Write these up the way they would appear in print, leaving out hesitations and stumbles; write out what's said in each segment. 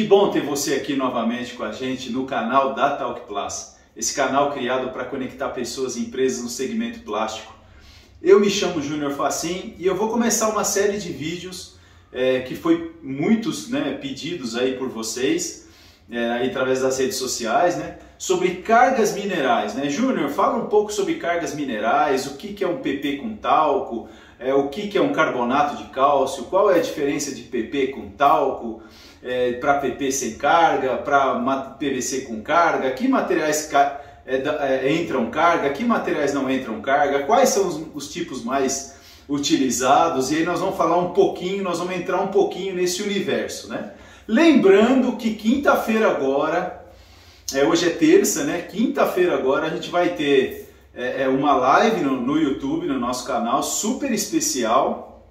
Que bom ter você aqui novamente com a gente no canal da Talk Plus, esse canal criado para conectar pessoas e empresas no segmento plástico. Eu me chamo Júnior Facim e eu vou começar uma série de vídeos que foi muitos pedidos aí por vocês, aí através das redes sociais, sobre cargas minerais. Júnior, fala um pouco sobre cargas minerais, o que é um PP com talco, o que é um carbonato de cálcio, qual é a diferença de PP com talco, para PP sem carga, para PVC com carga, que materiais entram carga, que materiais não entram carga, quais são os tipos mais utilizados, e aí nós vamos falar um pouquinho, nós vamos entrar um pouquinho nesse universo, Lembrando que quinta-feira agora, hoje é terça, quinta-feira agora a gente vai ter uma live no YouTube, no nosso canal, super especial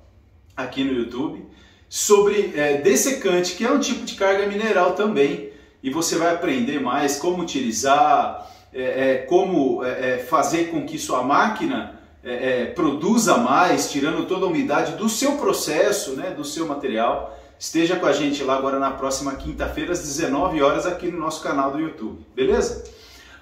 aqui no YouTube, sobre dessecante, que é um tipo de carga mineral também, e você vai aprender mais como utilizar, como fazer com que sua máquina produza mais, tirando toda a umidade do seu processo, do seu material. Esteja com a gente lá agora na próxima quinta-feira às 19 horas aqui no nosso canal do YouTube, beleza?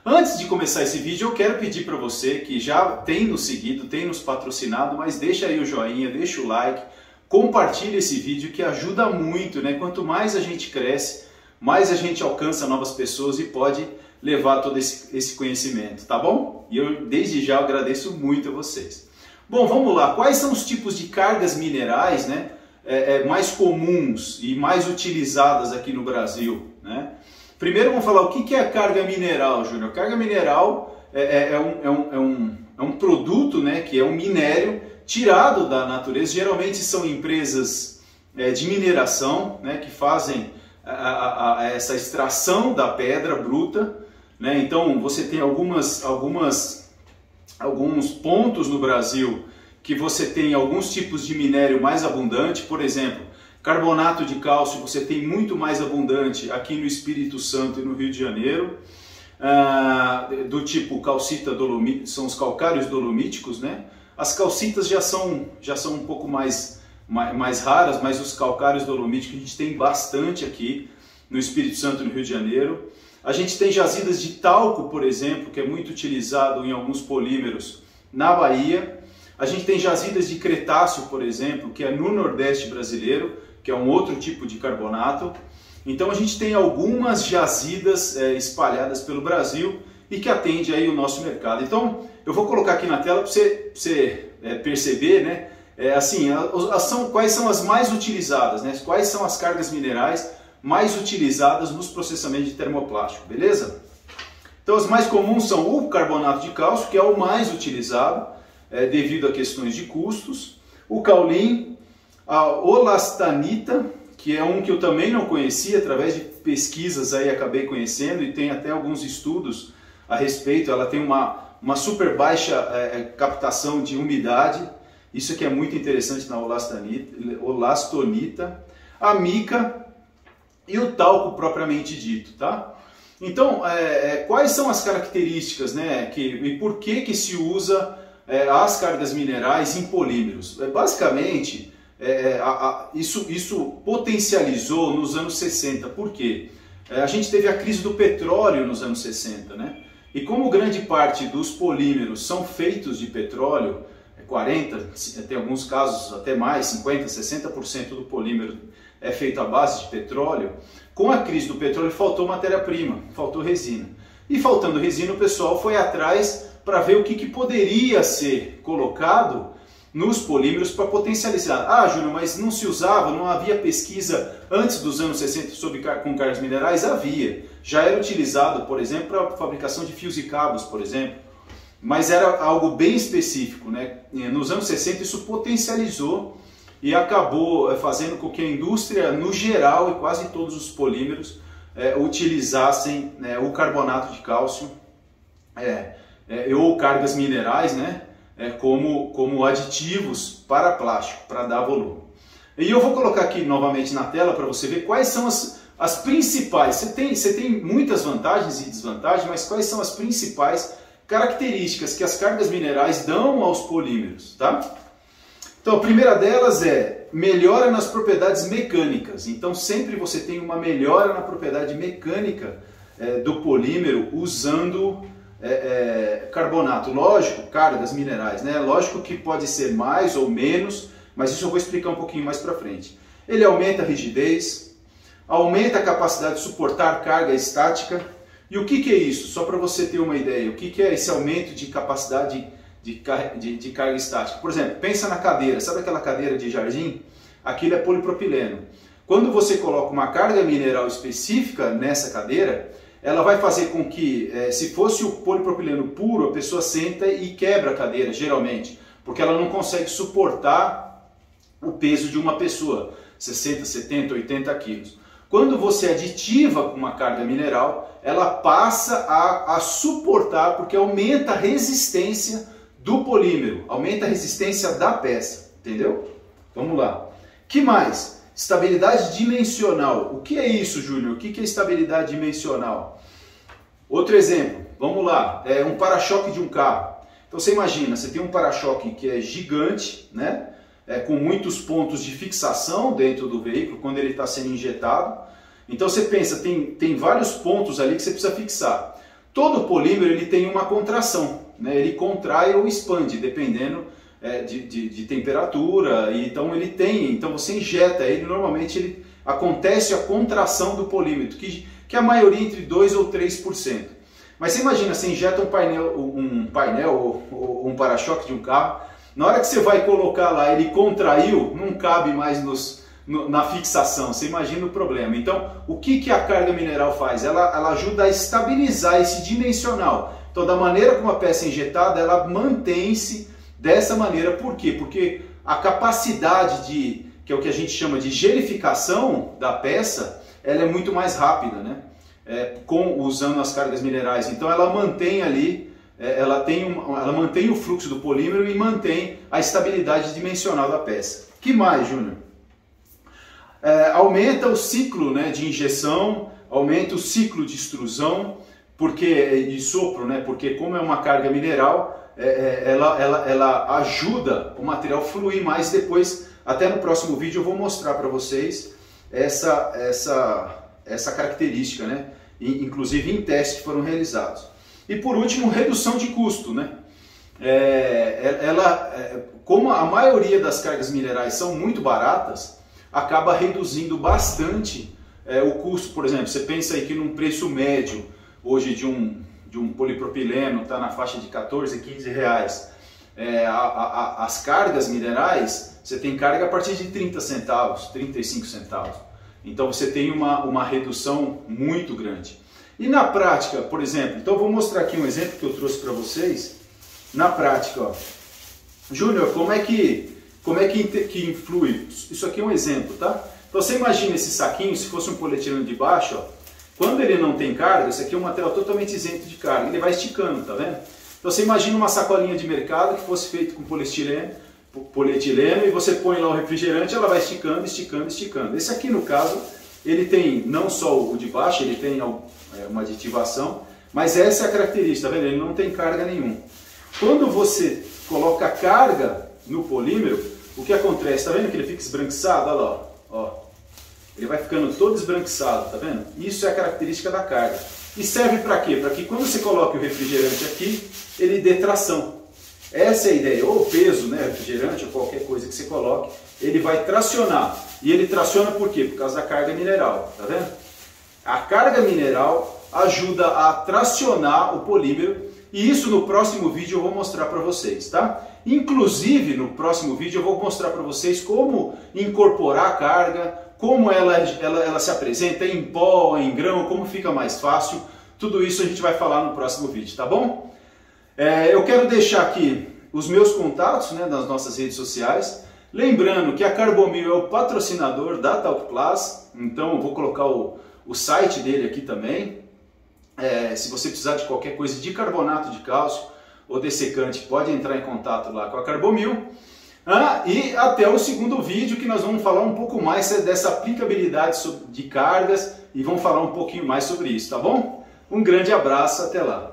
Antes de começar esse vídeo, eu quero pedir para você que já tem nos seguido, tem nos patrocinado, mas deixa aí o joinha, deixa o like, compartilhe esse vídeo que ajuda muito, Quanto mais a gente cresce, mais a gente alcança novas pessoas e pode levar todo esse conhecimento, tá bom? E eu desde já agradeço muito a vocês. Bom, vamos lá. Quais são os tipos de cargas minerais, mais comuns e mais utilizadas aqui no Brasil, Primeiro vamos falar o que é a carga mineral, Júnior. Carga mineral é um produto, que é um minério tirado da natureza. Geralmente são empresas de mineração, que fazem essa extração da pedra bruta, Então você tem alguns pontos no Brasil que você tem alguns tipos de minério mais abundante, por exemplo, carbonato de cálcio você tem muito mais abundante aqui no Espírito Santo e no Rio de Janeiro, do tipo calcita dolomítica, são os calcários dolomíticos, As calcitas já são um pouco mais raras, mas os calcários dolomíticos a gente tem bastante aqui no Espírito Santo e no Rio de Janeiro. A gente tem jazidas de talco, por exemplo, que é muito utilizado em alguns polímeros na Bahia. A gente tem jazidas de cretáceo, por exemplo, que é no Nordeste brasileiro, que é um outro tipo de carbonato. Então a gente tem algumas jazidas espalhadas pelo Brasil e que atende aí o nosso mercado. Então eu vou colocar aqui na tela para você perceber, quais são as mais utilizadas, Quais são as cargas minerais mais utilizadas nos processamentos de termoplástico, beleza? Então as mais comuns são o carbonato de cálcio, que é o mais utilizado devido a questões de custos, o caulim, a olastanita, que é um que eu também não conhecia, através de pesquisas aí acabei conhecendo, e tem até alguns estudos a respeito. Ela tem uma super baixa captação de umidade, isso aqui é muito interessante na olastonita, a mica e o talco propriamente dito, tá? Então, quais são as características, e por que se usa as cargas minerais em polímeros? Basicamente, isso potencializou nos anos 60, por quê? A gente teve a crise do petróleo nos anos 60, E como grande parte dos polímeros são feitos de petróleo, 40%, tem alguns casos até mais, 50%, 60% do polímero é feito à base de petróleo. Com a crise do petróleo faltou matéria-prima, faltou resina. E faltando resina, o pessoal foi atrás para ver o que poderia ser colocado nos polímeros para potencializar. Ah, Júnior, mas não se usava, não havia pesquisa antes dos anos 60 com cargas minerais? Havia. Já era utilizado, por exemplo, para a fabricação de fios e cabos, por exemplo. Mas era algo bem específico, Nos anos 60 isso potencializou e acabou fazendo com que a indústria, no geral, e quase todos os polímeros, utilizassem o carbonato de cálcio ou cargas minerais, como aditivos para plástico, para dar volume. E eu vou colocar aqui novamente na tela para você ver quais são as principais. Você tem muitas vantagens e desvantagens, mas quais são as principais características que as cargas minerais dão aos polímeros, tá? Então, a primeira delas é melhora nas propriedades mecânicas. Então, sempre você tem uma melhora na propriedade mecânica do polímero usando carbonato. Lógico, cargas minerais, né? Lógico que pode ser mais ou menos, mas isso eu vou explicar um pouquinho mais para frente. Ele aumenta a rigidez, aumenta a capacidade de suportar carga estática. E o que é isso? Só para você ter uma ideia, o que é esse aumento de capacidade de carga estática? Por exemplo, pensa na cadeira, sabe aquela cadeira de jardim? Aquilo é polipropileno. Quando você coloca uma carga mineral específica nessa cadeira, ela vai fazer com que, se fosse o polipropileno puro, a pessoa senta e quebra a cadeira, geralmente, porque ela não consegue suportar o peso de uma pessoa, 60, 70, 80 quilos. Quando você aditiva com uma carga mineral, ela passa a suportar, porque aumenta a resistência do polímero, aumenta a resistência da peça, entendeu? Vamos lá. Que mais? Estabilidade dimensional. O que é isso, Júnior? O que é estabilidade dimensional? Outro exemplo, vamos lá, um para-choque de um carro. Então você imagina, você tem um para-choque que é gigante, né? Com muitos pontos de fixação dentro do veículo quando ele está sendo injetado. Então você pensa, tem vários pontos ali que você precisa fixar. Todo polímero ele tem uma contração, né? Ele contrai ou expande, dependendo de temperatura. E então então você injeta ele, normalmente acontece a contração do polímero, que a maioria entre 2 ou 3%. Mas você imagina, você injeta um painel ou um para-choque de um carro, na hora que você vai colocar lá, ele contraiu, não cabe mais na fixação, você imagina o problema. Então, o que a carga mineral faz? Ela ajuda a estabilizar esse dimensional. Então, da maneira como a peça é injetada, ela mantém-se dessa maneira. Por quê? Porque a capacidade que é o que a gente chama de gelificação da peça, ela é muito mais rápida, né? Usando as cargas minerais. Então, ela mantém ali, ela mantém o fluxo do polímero e mantém a estabilidade dimensional da peça. Que mais, Júnior? Aumenta o ciclo, né, de injeção, aumenta o ciclo de extrusão e sopro, né, porque como é uma carga mineral, ela ajuda o material a fluir mais. Depois, até no próximo vídeo, eu vou mostrar para vocês essa característica, né, inclusive em testes que foram realizados. E por último, redução de custo, né? Como a maioria das cargas minerais são muito baratas, acaba reduzindo bastante o custo. Por exemplo, você pensa aí que num preço médio hoje de um polipropileno está na faixa de 14, 15 reais. As cargas minerais, você tem carga a partir de 30 centavos, 35 centavos. Então você tem uma redução muito grande. E na prática, por exemplo, então eu vou mostrar aqui um exemplo que eu trouxe para vocês. Na prática, ó. Júnior, como é que influi? Isso aqui é um exemplo, tá? Então você imagina esse saquinho, se fosse um polietileno de baixo, ó, quando ele não tem carga, esse aqui é um material totalmente isento de carga, ele vai esticando, tá vendo? Então você imagina uma sacolinha de mercado que fosse feita com polietileno e você põe lá o refrigerante, ela vai esticando, esticando, esticando. Esse aqui, no caso, ele tem não só o de baixo, ele tem uma aditivação, mas essa é a característica, tá vendo? Ele não tem carga nenhuma. Quando você coloca carga no polímero, o que acontece? Tá vendo que ele fica esbranquiçado? Olha lá, ó. Ele vai ficando todo esbranquiçado, tá vendo? Isso é a característica da carga. E serve para quê? Para que quando você coloque o refrigerante aqui, ele dê tração. Essa é a ideia. Ou o peso, né, refrigerante ou qualquer coisa que você coloque, ele vai tracionar. E ele traciona por quê? Por causa da carga mineral, tá vendo? A carga mineral ajuda a tracionar o polímero, e isso no próximo vídeo eu vou mostrar para vocês, tá? Inclusive, no próximo vídeo eu vou mostrar para vocês como incorporar a carga, como ela se apresenta em pó, em grão, como fica mais fácil. Tudo isso a gente vai falar no próximo vídeo, tá bom? Eu quero deixar aqui os meus contatos, né, nas nossas redes sociais. Lembrando que a Carbomil é o patrocinador da Talc Plus, então eu vou colocar o site dele aqui também. Se você precisar de qualquer coisa de carbonato de cálcio ou dessecante, pode entrar em contato lá com a Carbomil. E até o segundo vídeo, que nós vamos falar um pouco mais dessa aplicabilidade de cargas e vamos falar um pouquinho mais sobre isso, tá bom? Um grande abraço, até lá!